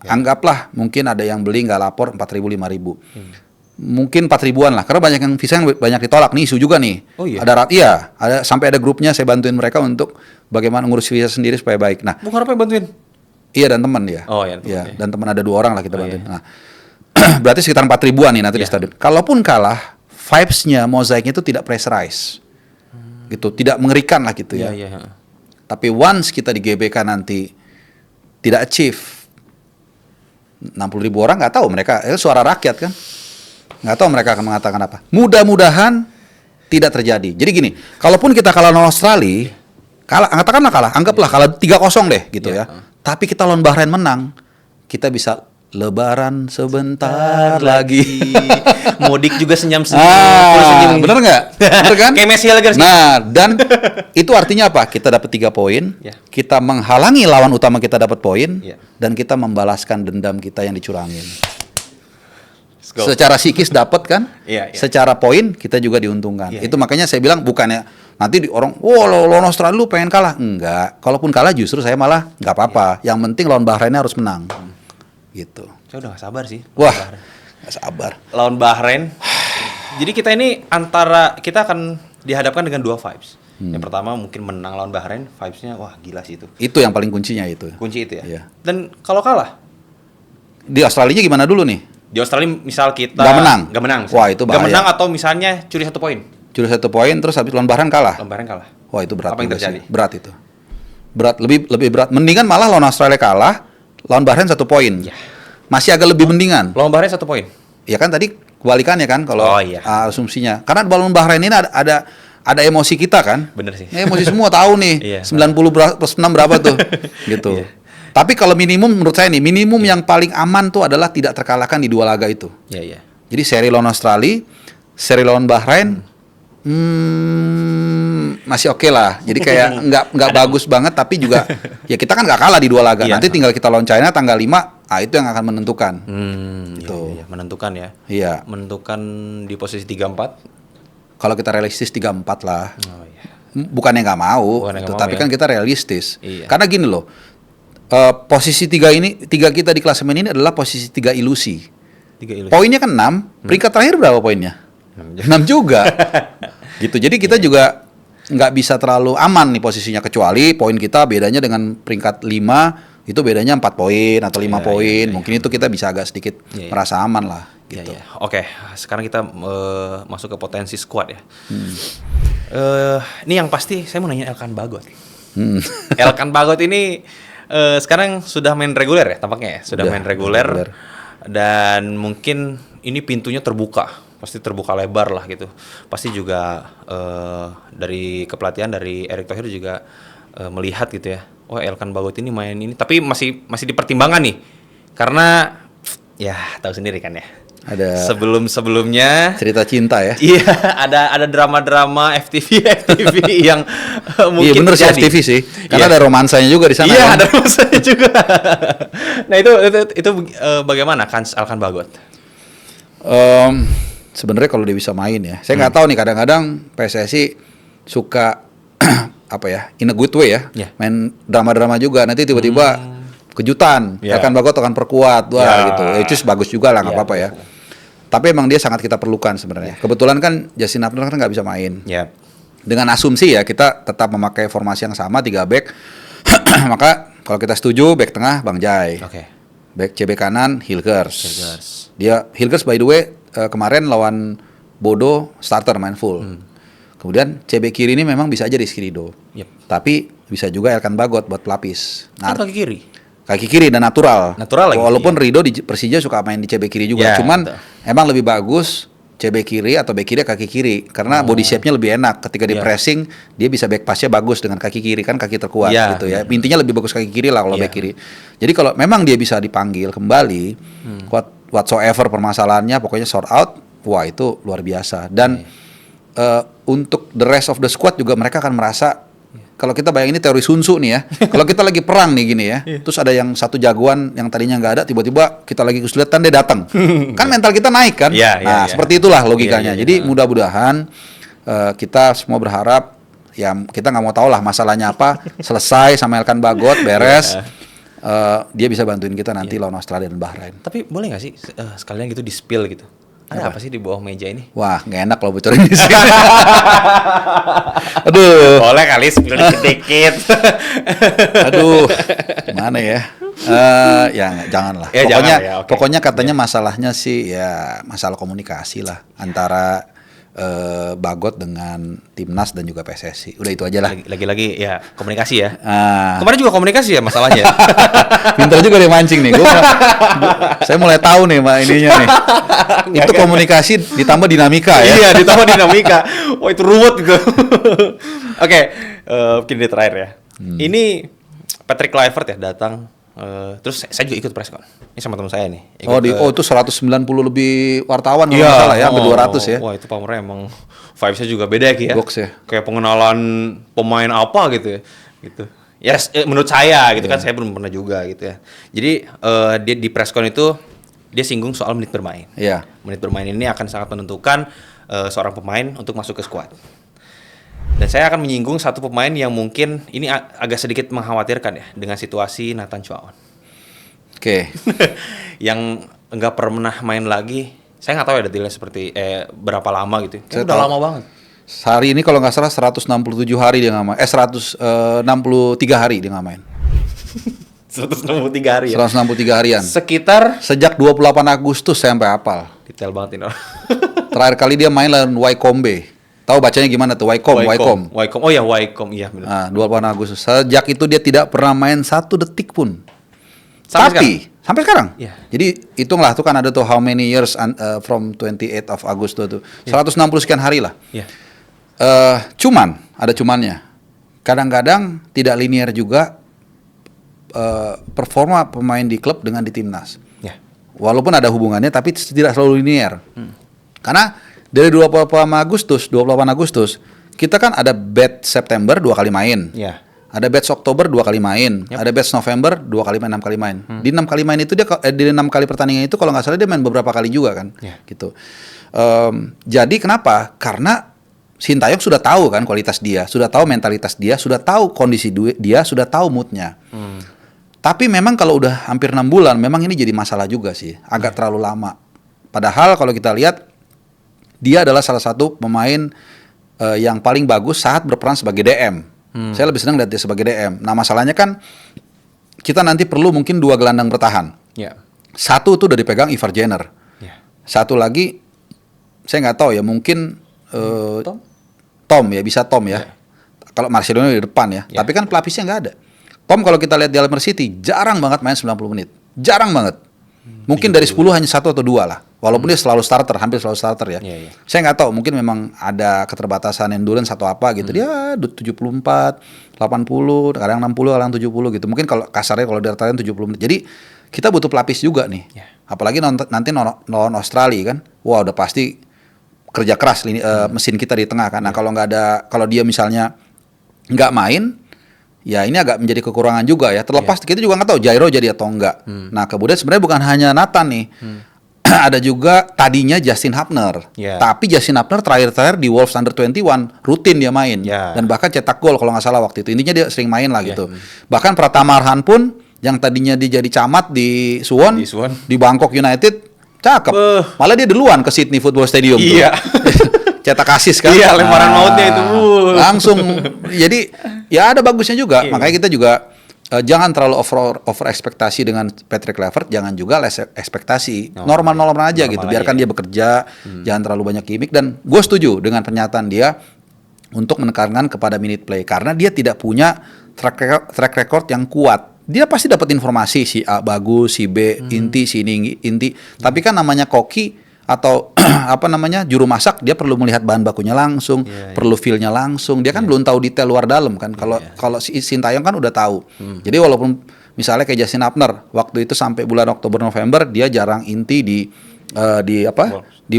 Anggaplah mungkin ada yang beli nggak lapor 4.000, 5.000. Mungkin 4.000-an lah, karena banyak yang visa yang banyak ditolak nih, isu juga nih. Ada sampai ada grupnya, saya bantuin mereka untuk bagaimana ngurus visa sendiri supaya baik. Nah, Bung Harpa bantuin? Iya, dan teman ya. Dan teman ada 2 orang lah kita bantuin. Nah, berarti sekitar 4.000-an nih nanti di stadion. Kalaupun kalah, vibes-nya, mozaiknya itu tidak pressurize. Gitu, tidak mengerikan lah gitu ya. Tapi once kita di GBK nanti tidak achieve 60.000 orang, nggak tahu mereka, suara rakyat kan, nggak tahu mereka akan mengatakan apa. Mudah-mudahan tidak terjadi. Jadi gini, kalaupun kita kalah lawan Australia, anggaplah kalah 3-0 deh gitu ya. Tapi kita lawan Bahrain menang, kita bisa lebaran sebentar lagi. Mudik juga senyum-senyum. Bener nggak? Bener kan? Kayak Messi lagi. Nah, dan itu artinya apa? Kita dapat 3 poin, kita menghalangi lawan utama kita dapat poin, dan kita membalaskan dendam kita yang dicurangin. Secara psikis dapat kan? Secara poin kita juga diuntungkan. Itu makanya saya bilang bukannya nanti orang, lawan Australia lu pengen kalah. Enggak. Kalaupun kalah justru saya malah nggak apa-apa. Yang penting lawan Bahrainnya harus menang. Gitu. Saya udah gak sabar sih. Wah, gak sabar. Lawan Bahrain. Jadi kita ini kita akan dihadapkan dengan 2 vibes. Yang pertama mungkin menang lawan Bahrain, vibes-nya wah gila sih itu. Itu yang paling kuncinya itu. Kunci itu ya. Dan kalau kalah? Di Australia gimana dulu nih? Di Australia misal kita gak menang. Wah, itu bahaya. Gak menang atau misalnya curi 1 poin. Curi 1 poin terus habis lawan Bahrain kalah. Wah, itu berat. Apa yang terjadi? Berat itu. Berat, lebih berat. Mendingan malah lawan Australia kalah, lawan Bahrain 1 poin. Masih agak lebih mendingan. Lawan Bahrain 1 poin. Ya kan tadi kebalikannya kan kalau asumsinya. Karena lawan Bahrain ini ada emosi kita kan. Bener sih. Emosi semua tahu nih. 90+6 berapa tuh. Gitu. Tapi kalau minimum menurut saya nih, minimum yang paling aman tuh adalah tidak terkalahkan di 2 laga itu. Jadi seri lawan Australia, seri lawan Bahrain, masih oke lah. Jadi kayak nggak bagus banget, tapi juga ya kita kan nggak kalah di 2 laga. Nanti tinggal kita lawan China tanggal 5, itu yang akan menentukan. Gitu. Menentukan ya. Iya. Menentukan di posisi 3-4. Kalau kita realistis 3-4 lah. Bukannya nggak mau, tapi kan kita realistis. Karena gini loh. Posisi 3 kita di klasemen ini adalah posisi 3 ilusi. Poinnya kan 6, peringkat terakhir berapa poinnya? 6 juga. Gitu. Jadi kita juga nggak bisa terlalu aman nih posisinya, kecuali poin kita bedanya dengan peringkat 5 itu bedanya 4 poin atau 5 poin. Mungkin itu kita bisa agak sedikit merasa aman lah gitu. Oke, sekarang kita masuk ke potensi squad ya. Ini yang pasti saya mau nanya Elkan Bagot. Elkan Bagot ini sekarang sudah main reguler ya tampaknya ya, sudah main reguler. Dan mungkin ini pintunya terbuka, pasti terbuka lebar lah gitu. Pasti juga dari kepelatihan dari Erick Thohir juga melihat gitu ya. Oh, Elkan Bagot ini main ini, tapi masih dipertimbangkan nih. Karena ya tahu sendiri kan ya. Ada sebelumnya cerita cinta ya. Iya, ada drama-drama FTV yang mungkin. Iya bener sih FTV sih. Karena ada romansanya juga di sana. Iya, kan? ada romansanya juga. Nah, itu bagaimana kan Elkan Bagot? Sebenarnya kalau dia bisa main ya. Saya nggak tahu nih, kadang-kadang PSSI suka apa ya, in a good way ya. Main drama-drama juga. Nanti tiba-tiba kejutan, Elkan Bagot akan perkuat, gitu. Itu bagus juga lah, nggak apa-apa ya. Tapi emang dia sangat kita perlukan sebenarnya. Kebetulan kan Justin Abner kan nggak bisa main. Dengan asumsi ya kita tetap memakai formasi yang sama 3 back. Maka kalau kita setuju back tengah Bang Jai, back CB kanan Hilgers. Dia Hilgers by the way kemarin lawan Bodo starter main full. Kemudian CB kiri ini memang bisa aja Rizky Ridho. Tapi bisa juga Elkan Bagot buat pelapis. Kaki kiri. Kaki kiri dan natural lagi. Walaupun Ridho di Persija suka main di CB kiri juga. Cuman emang lebih bagus CB kiri atau back kiri kaki kiri karena body shape-nya lebih enak. Ketika di pressing dia bisa back pass-nya bagus dengan kaki kiri, kan kaki terkuat gitu ya. Intinya lebih bagus kaki kiri lah kalau back kiri. Jadi kalau memang dia bisa dipanggil kembali, whatsoever permasalahannya pokoknya sort out, wah itu luar biasa. Dan untuk the rest of the squad juga mereka akan merasa, kalau kita bayangin ini teori Sun Tzu nih ya. Kalau kita lagi perang nih gini ya, terus ada yang satu jagoan yang tadinya nggak ada, tiba-tiba kita lagi kesulitan dia datang. Kan mental kita naik kan? Seperti itulah logikanya. Jadi mudah-mudahan kita semua berharap, ya kita nggak mau tahu lah masalahnya apa, selesai sama Elkan Bagot, beres. Dia bisa bantuin kita nanti lawan Australia dan Bahrain. Tapi boleh nggak sih sekalian gitu di spill gitu? Ada apa sih di bawah meja ini? Wah, nggak enak kalau bocorin di sini. Aduh. Boleh kali spill dikit-dikit. Aduh, gimana ya? Ya janganlah. Pokoknya katanya masalahnya sih ya masalah komunikasi lah antara Bagot dengan Timnas dan juga PSSI. Udah itu aja lah. Lagi-lagi ya komunikasi ya. Kemarin juga komunikasi ya masalahnya. Pintar juga dia mancing nih. Saya mulai tahu nih ininya nih. Itu komunikasi ditambah dinamika ya. Iya, ditambah dinamika. Wah, itu ruwet gitu. Oke, mungkin ini terakhir ya. Ini Patrick Kluivert ya datang. Terus saya juga ikut press con. Ini sama teman saya nih. Itu 190 lebih wartawan kalau nggak salah ya, sampai 200 ya. Wah, itu pamernya emang vibes-nya juga beda ya. Box ya. Kayak pengenalan pemain apa gitu ya. Gitu. Yes, menurut saya gitu kan, saya belum pernah juga gitu ya. Jadi dia di press con itu dia singgung soal menit bermain. Menit bermain ini akan sangat menentukan seorang pemain untuk masuk ke squad. Dan saya akan menyinggung satu pemain yang mungkin ini agak sedikit mengkhawatirkan ya dengan situasi Nathan Chuaon. Yang enggak pernah main lagi. Saya nggak tahu ya detailnya seperti berapa lama gitu. Udah lama banget. Hari ini kalau nggak salah 167 hari dia nggak main. 163 hari dia nggak main. 163 hari ya? 163 harian. Sekitar sejak 28 Agustus saya sampai hafal. Detail banget ini. Terakhir kali dia main lawan Wycombe. Tahu bacanya gimana tuh? Wycombe. Oh ya, Wycombe, iya benar. 28 Agustus. Sejak itu dia tidak pernah main 1 detik pun. Sampai sekarang. Jadi hitunglah tuh kan ada tuh how many years from 28 of Agustus tuh. 160 sekian hari lah. Cuman ada cumannya. Kadang-kadang tidak linear juga performa pemain di klub dengan di timnas. Walaupun ada hubungannya tapi tidak selalu linear. Karena dari 28 Agustus, kita kan ada batch September 2 kali main. Ada batch Oktober 2 kali main. Ada batch November 2 kali main, 6 kali main. Di 6 kali main itu dia di 6 kali pertandingan itu kalau nggak salah dia main beberapa kali juga kan. Gitu. Jadi kenapa? Karena Sintayong sudah tahu kan kualitas dia, sudah tahu mentalitas dia, sudah tahu kondisi dia, sudah tahu moodnya. Tapi memang kalau udah hampir 6 bulan, memang ini jadi masalah juga sih. Agak terlalu lama. Padahal kalau kita lihat dia adalah salah satu pemain yang paling bagus saat berperan sebagai DM. Saya lebih senang lihat dia sebagai DM. Nah masalahnya kan kita nanti perlu mungkin 2 gelandang bertahan. Ya. Satu tuh udah dipegang Ivar Jenner. Ya. Satu lagi saya nggak tahu ya, mungkin Tom ya, bisa Tom ya. Kalau Marcelino di depan ya. Tapi kan pelapisnya nggak ada. Tom kalau kita lihat di Almer City jarang banget main 90 menit. Jarang banget. Mungkin dari 10 hanya 1 atau 2 lah. Walaupun dia selalu starter, hampir selalu starter ya. Saya nggak tahu, mungkin memang ada keterbatasan endurance atau apa gitu. Dia 74, 80, kadang 60, kadang 70 gitu. Mungkin kalau kasarnya kalau diratain 70 menit. Jadi kita butuh pelapis juga nih. Apalagi nanti lawan Australia kan. Wah, udah pasti kerja keras mesin kita di tengah kan. Nah, kalau dia misalnya nggak main, ya ini agak menjadi kekurangan juga ya. Terlepas kita juga nggak tahu Jairo jadi atau enggak. Nah, kemudian sebenarnya bukan hanya Nathan nih. Ada juga tadinya Justin Hubner. Tapi Justin Hubner terakhir di Wolves Under 21 rutin dia main. Dan bahkan cetak gol kalau nggak salah waktu itu. Intinya dia sering main lah gitu. Bahkan Pratama Arhan pun yang tadinya dia jadi camat di Suwon, di Bangkok United, cakep. Malah dia duluan ke Sydney Football Stadium tuh. Cetak asis kan. Iya, lemparan mautnya itu. Langsung. Jadi ya ada bagusnya juga. Makanya kita juga jangan terlalu over ekspektasi dengan Patrick Kluivert, jangan juga less ekspektasi. Normal aja gitu. Biarkan dia bekerja, jangan terlalu banyak gimmick. Dan gue setuju dengan pernyataan dia untuk menekankan kepada minute play karena dia tidak punya track record yang kuat. Dia pasti dapat informasi si A bagus, si B inti, si ini inti. Tapi kan namanya koki atau apa namanya juru masak, dia perlu melihat bahan bakunya langsung, perlu feel-nya langsung. Dia kan belum tahu detail luar dalam kan. Kalau si Sintayong kan udah tahu. Jadi walaupun misalnya kayak Justin Hubner waktu itu sampai bulan Oktober November dia jarang inti di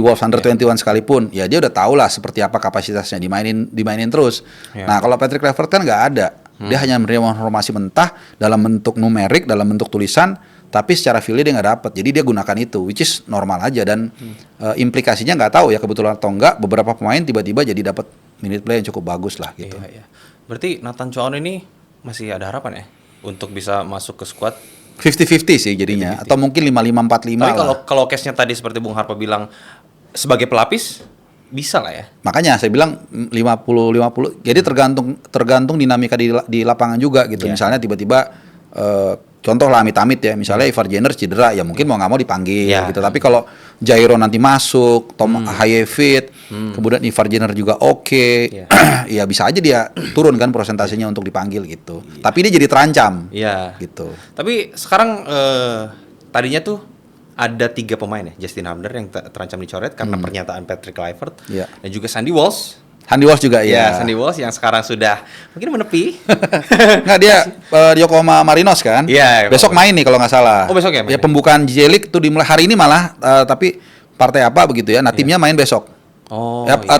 Wolves Under 21 sekalipun, ya dia udah tahu lah seperti apa kapasitasnya, dimainin terus. Nah, kalau Patrick Kluivert kan nggak ada. Dia hanya menerima informasi mentah dalam bentuk numerik, dalam bentuk tulisan, tapi secara feel dia nggak dapat. Jadi dia gunakan itu, which is normal aja. Dan implikasinya nggak tahu ya kebetulan atau enggak. Beberapa pemain tiba-tiba jadi dapat minute play yang cukup bagus lah gitu. Berarti Nathan Chown ini masih ada harapan ya untuk bisa masuk ke squad? 50-50 sih jadinya, 50-50. Atau mungkin 5-5-4-5. Tapi kalau case-nya tadi seperti Bung Harpa bilang sebagai pelapis bisa lah ya. Makanya saya bilang 50-50. Jadi tergantung dinamika di lapangan juga gitu. Misalnya tiba-tiba contoh lah amit-amit ya, misalnya Ivar Jenner cedera, ya mungkin mau nggak mau dipanggil gitu. Tapi kalau Jairo nanti masuk, Tom Haye fit, kemudian Ivar Jenner juga ya bisa aja dia turun kan prosentasenya untuk dipanggil gitu. Tapi dia jadi terancam gitu. Tapi sekarang tadinya tuh ada 3 pemain ya, Justin Hubner yang terancam dicoret karena pernyataan Patrick Kluivert, dan juga Sandy Walsh. Sandy Walsh juga Sandy Walsh yang sekarang sudah mungkin menepi. Nggak, dia di Yokohama Marinos kan. Besok main nih kalau nggak salah. Oh, besok ya main. Ya pembukaan J-League tuh dimulai hari ini malah, tapi partai apa begitu ya. Nah, timnya main besok.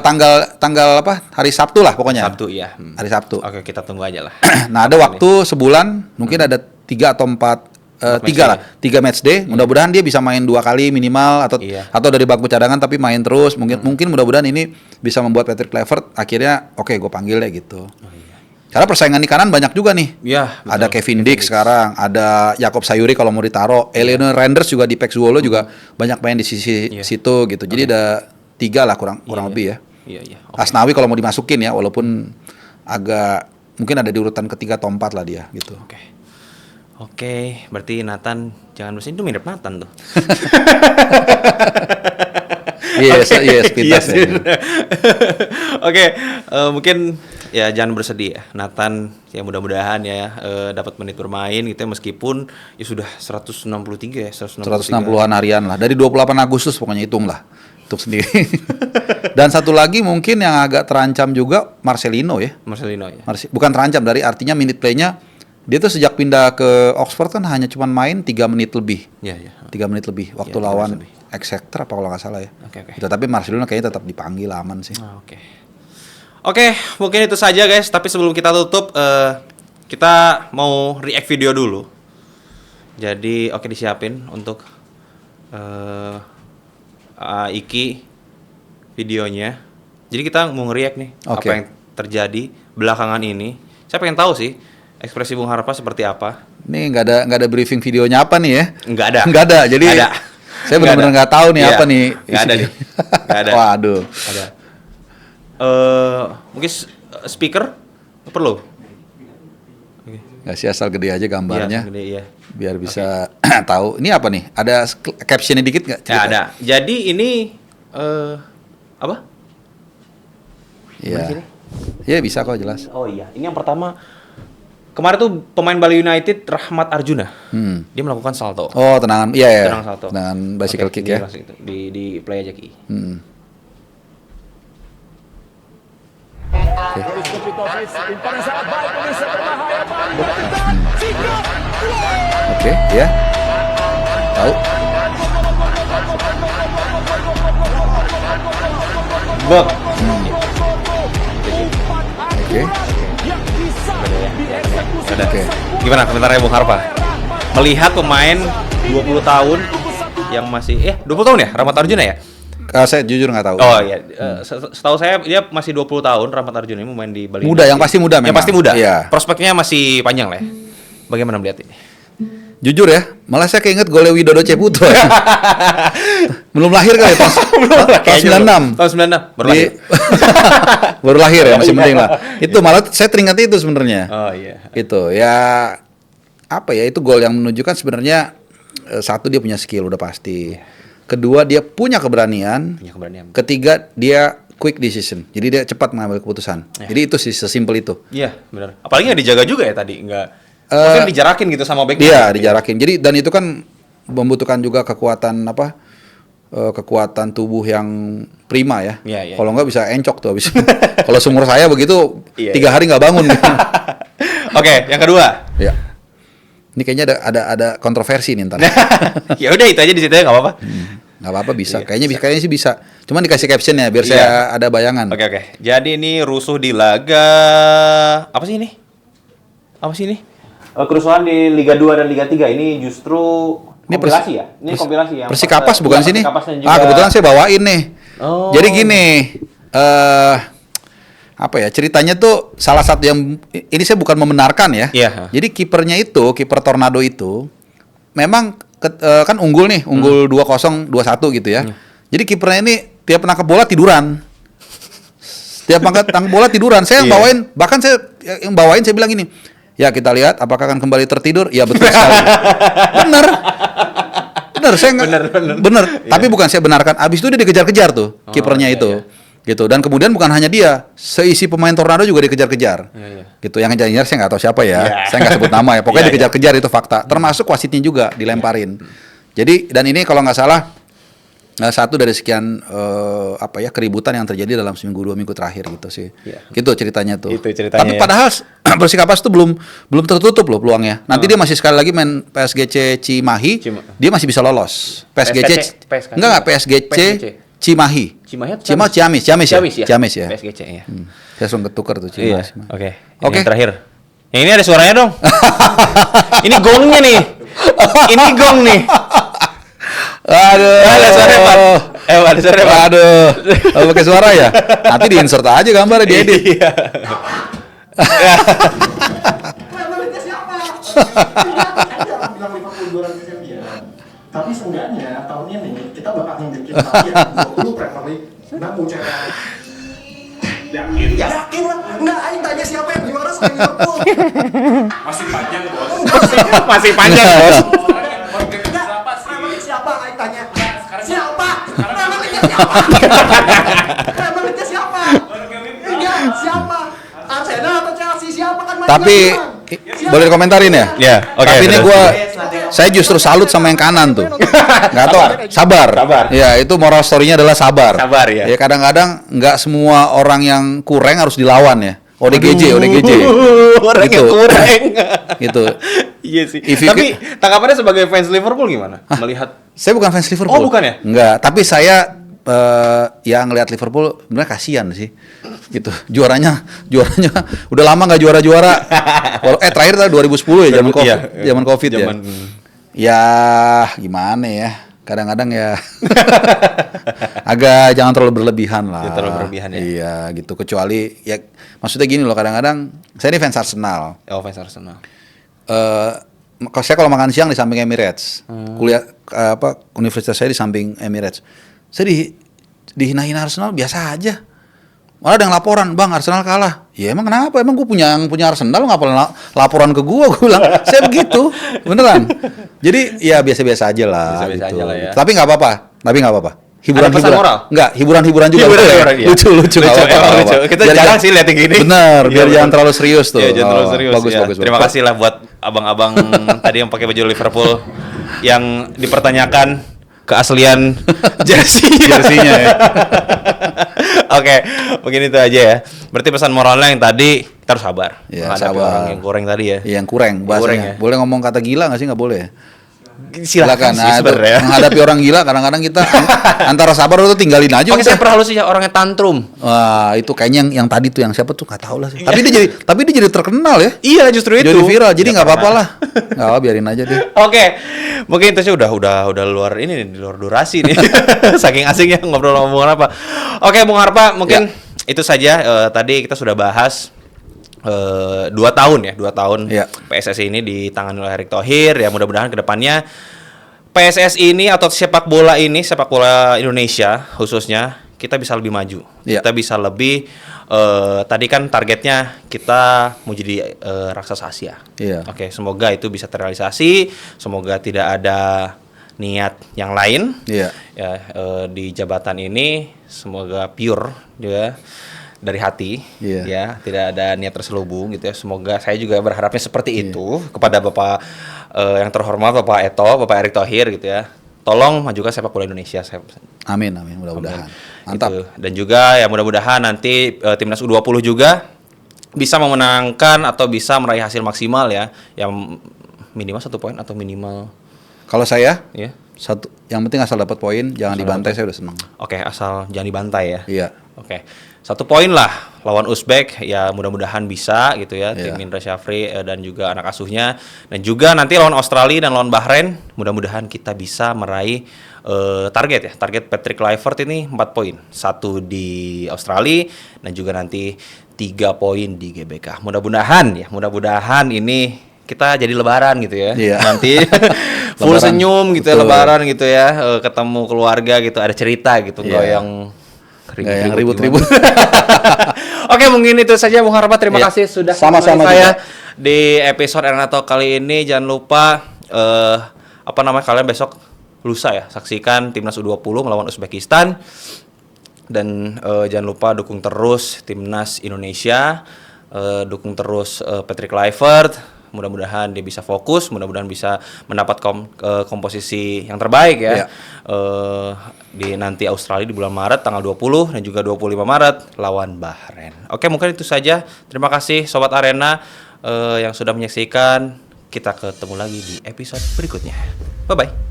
Tanggal apa? Hari Sabtu lah pokoknya. Sabtu ya. Hari Sabtu. Oke, kita tunggu aja lah. Nah, ada waktu sebulan, mungkin ada 3 atau 4 3 match day. Mudah-mudahan dia bisa main 2 kali minimal atau dari bangku cadangan tapi main terus. Mungkin mudah-mudahan ini bisa membuat Patrick Kluivert akhirnya gue panggil deh gitu. Karena persaingan di kanan banyak juga nih. Ada Kevin Dix sekarang, ada Jakob Sayuri kalau mau ditaruh, Eleanor Renders juga di PEC Zwolle juga banyak main di sisi situ gitu. Jadi ada 3 lah kurang lebih ya. Asnawi kalau mau dimasukin ya, walaupun agak mungkin ada di urutan ketiga atau 4 lah dia gitu. Oke, berarti Nathan jangan bersin, itu mirip Nathan tuh. Yes, Oke, mungkin ya jangan bersedih ya. Nathan ya mudah-mudahan ya dapat menit bermain gitu ya, meskipun ya sudah 163 ya, 160-an harian lah. Dari 28 Agustus pokoknya hitung sendiri. Dan satu lagi mungkin yang agak terancam juga Marcelino ya. Bukan terancam, dari artinya minute play-nya. Dia tuh sejak pindah ke Oxford kan hanya cuma main 3 menit lebih. 3 menit lebih waktu lawan Exeter apa kalau nggak salah ya. Gitu, tapi Marcelino kayaknya tetap dipanggil, aman sih. Oke, mungkin itu saja guys. Tapi sebelum kita tutup, kita mau react video dulu. Jadi disiapin untuk Iki videonya. Jadi kita mau nge-react nih apa yang terjadi belakangan ini. Saya pengen tahu sih ekspresi Bung Harpa seperti apa? Nih nggak ada briefing videonya apa nih ya? Nggak ada. Jadi saya benar-benar nggak tahu nih apa nih. Nggak ada. Waduh. Ada. Mungkin speaker perlu? Kasih asal gede aja gambarnya. Iya, gede, iya. Biar bisa tahu. Ini apa nih? Ada captionnya dikit nggak? Ya, ada. Jadi ini apa? Iya. Iya bisa kok jelas. Oh iya, ini yang pertama. Kemarin tuh pemain Bali United Rahmat Arjuna. Dia melakukan salto. Oh, tenangan. Iya ya. Tenang salto. Dengan bicycle kick ya. Di play aja Ki. Oke, ya. Tahu. Bek. Oke. Oke. Gimana komentarnya Bung Harpa? Melihat pemain 20 tahun yang masih 20 tahun ya Rahmat Arjuna ya? Saya jujur nggak tahu. Oh iya, setahu saya dia masih 20 tahun Rahmat Arjuna ini main di Bali. Muda, yang pasti muda memang. Yang pasti muda. Iya. Prospeknya masih panjang lah ya. Bagaimana melihat ini? Jujur ya, malah saya keinget golnya Widodo Ceputo. Belum lahir kali tahun 96. Tahun 96 baru lahir. Baru lahir ya, masih mending lah. Itu malah saya teringat itu sebenarnya. Oh iya. Itu ya apa ya, itu gol yang menunjukkan sebenarnya satu dia punya skill udah pasti. Kedua dia punya keberanian. Ketiga dia quick decision. Jadi dia cepat mengambil keputusan. Jadi itu sih sesimpel itu. Iya, benar. Apalagi nggak dijaga juga ya tadi, maksudnya dijarakin gitu sama backnya. Iya, dijarakin. Jadi dan itu kan membutuhkan juga kekuatan kekuatan tubuh yang prima ya. Iya. Kalau nggak bisa encok tuh habis. Kalau seumur saya begitu 3 hari nggak bangun. Oke, yang kedua. Ya. Ini kayaknya ada kontroversi nih ntar. Ya udah itu aja di situ ya, nggak apa-apa. Nggak apa-apa bisa. Kayaknya sih bisa. Cuman dikasih captionnya biar saya ada bayangan. Oke. Jadi ini rusuh di laga apa sih ini? Kerusuhan di Liga 2 dan Liga 3 ini justru kompilasi ya? Ini kompilasi ya. Persikapas bukan sini? Kebetulan saya bawain nih. Oh. Jadi gini, apa ya, ceritanya tuh salah satu yang ini saya bukan membenarkan ya. Iya. Jadi kiper Tornado itu memang kan unggul 2-0, 2-1 gitu ya. Jadi kipernya ini tiap nangkep bola tiduran. Tiap nangkep bola tiduran. Saya yang bawain, bahkan saya bilang gini, ya kita lihat apakah akan kembali tertidur? Ya betul sekali. Bener, saya bener. Tapi bukan saya benarkan. Abis itu dia dikejar-kejar tuh kipernya itu. Gitu. Dan kemudian bukan hanya dia, seisi pemain Tornado juga dikejar-kejar. Gitu. Yang ngejar-ngejar saya nggak tahu siapa ya. Saya nggak sebut nama ya. Pokoknya dikejar-kejar itu fakta. Termasuk wasitnya juga dilemparin. Jadi dan ini kalau nggak salah satu dari sekian keributan yang terjadi dalam seminggu 2 minggu terakhir gitu sih. Gitu ceritanya tuh. Tapi padahal Persikapas tuh belum tertutup loh peluangnya. Nanti dia masih sekali lagi main PSGC Cimahi, dia masih bisa lolos. PSGC Cimahi. Ciamis ya. PSGC ya. Saya langsung ketukar tuh Cimahi. Oke. Yang terakhir. Yang ini ada suaranya dong. Ini gongnya nih. Ini gong nih. Aduh. Ada suara Pak. Ada suara Pak. Aduh. Pakai suara ya? Nanti di-insert aja gambarnya diedit. Iya. Siapa? Bilang Liverpool 200 champion. Tapi seenggaknya tahun ini kita bakal nunjukin kalian 20 Premier League. Namun cara yakin lah. Enggak, aing tanya siapa yang juara selain Liverpool. Masih panjang, Bos. Masih panjang, Bos. Siapa aing tanya? Siapa? Premier League siapa? Premier League siapa? Enggak, siapa? Arsenal atau Chelsea siapa kan main? Tapi boleh dikomentarin ya? Iya, oke. Tapi ini saya justru salut sama yang kanan tuh. Nggak tahu, sabar. Ya, itu moral story-nya adalah sabar. Sabar ya. Ya kadang-kadang nggak semua orang yang kurang harus dilawan ya. ODGJ. Orang yang kurang. Gitu. Iya sih. Tapi tanggapannya sebagai fans Liverpool gimana? Melihat saya bukan fans Liverpool. Oh, bukan ya? Enggak, tapi saya ya ngelihat Liverpool sebenarnya kasihan sih. Gitu. Juaranya udah lama nggak juara-juara. Terakhir tahun 2010 ya zaman Covid ya. Ya gimana ya? Kadang-kadang ya agak jangan terlalu berlebihan lah. Jangan terlalu berlebihan ya. Iya, gitu. Kecuali ya maksudnya gini loh, kadang-kadang saya ini fans Arsenal. Oh, fans Arsenal. Saya kalau makan siang di samping Emirates. Kuliah universitas saya di samping Emirates. Saya dihina-hina Arsenal biasa aja. Malah ada yang laporan, "Bang, Arsenal kalah." Ya emang kenapa? Emang gue punya Arsenal, ngapa laporan ke gue bilang, saya begitu, beneran. Jadi ya biasa-biasa aja lah. Biasa-biasa gitu. aja lah ya. Tapi nggak apa-apa. Ada pesan moral? Enggak, hiburan juga. Hiburan, iya. Lucu, nggak apa-apa. Lucu. Kita Biar jarang sih lihat yang gini. Bener, biar Iya, jangan bener. terlalu serius tuh. Iya, jangan terlalu serius. Bagus, ya. bagus. Terima kasih lah buat abang-abang tadi yang pakai baju Liverpool yang dipertanyakan keaslian jersinya ya. Oke, mungkin itu aja ya. Berarti pesan moralnya yang tadi kita harus sabar. Ya, Menghadapi sabar. orang yang goreng tadi ya. Iya, yang kurang bahasanya. Kurang ya. Boleh ngomong kata gila nggak sih? Nggak boleh ya? Silakan sih Nah, itu sebenarnya. menghadapi orang gila kadang-kadang kita antara sabar atau tinggalin aja. Oke, udah. saya perhalus sih orangnya tantrum. Wah, itu kayaknya yang tadi tuh yang siapa tuh nggak tahu lah sih. Tapi dia jadi terkenal ya. Iya, justru itu. Jadi viral. Jadi nggak apa-apa lah. Nggak apa, biarin aja deh. Oke, mungkin itu sih udah luar ini nih, di luar durasi nih. Saking asiknya ngobrol sama Bung Harpa. Oke, Bung Harpa, mungkin itu saja. Tadi kita sudah bahas 2 tahun Ya. PSSI ini ditangani oleh Erick Thohir. Ya mudah-mudahan kedepannya PSSI ini atau sepak bola Indonesia khususnya kita bisa lebih maju. Ya. Kita bisa lebih tadi kan targetnya kita mau jadi raksasa Asia. Iya. Oke, semoga itu bisa terrealisasi. Semoga tidak ada niat yang lain. Iya. Ya, di jabatan ini semoga pure ya dari hati. Iya. Ya, tidak ada niat terselubung gitu ya. Semoga saya juga berharapnya seperti itu kepada Bapak yang terhormat Bapak Erick Thohir gitu ya. Tolong majukan sepak bola Indonesia. Amin, mudah-mudahan. Mantap. Gitu. Dan juga ya mudah-mudahan nanti timnas U20 juga bisa memenangkan atau bisa meraih hasil maksimal ya, yang minimal 1 poin atau minimal Kalau saya ya. yang penting asal dapat poin, jangan dibantai, saya udah senang. Oke, asal jangan dibantai ya. Iya. Oke. 1 poin lah lawan Uzbek ya, mudah-mudahan bisa gitu ya, Iya. tim Indra Syafri dan juga anak asuhnya, dan juga nanti lawan Australia dan lawan Bahrain mudah-mudahan kita bisa meraih target Patrick Kluivert ini 4 poin, 1 di Australia dan juga nanti 3 poin di GBK. Mudah-mudahan ini kita jadi lebaran gitu ya. Iya. Nanti full Lebaran. senyum gitu ya, Betul. lebaran gitu ya, ketemu keluarga gitu, ada cerita gitu, nggak Iya. yang Nggak yang ribut-ribut. Oke, mungkin itu saja Bung Harpa. Terima Iya. kasih sudah Sama-sama menemani saya juga. di episode Ernato kali ini. Jangan lupa kalian besok lusa ya saksikan timnas U20 melawan Uzbekistan. Dan jangan lupa dukung terus timnas Indonesia, dukung terus Patrick Kluivert. Mudah-mudahan dia bisa fokus, mudah-mudahan bisa mendapat komposisi yang terbaik ya. Iya. Di nanti Australia di bulan Maret tanggal 20 dan juga 25 Maret lawan Bahrain. Oke, mungkin itu saja. Terima kasih Sobat Arena yang sudah menyaksikan. Kita ketemu lagi di episode berikutnya. Bye-bye.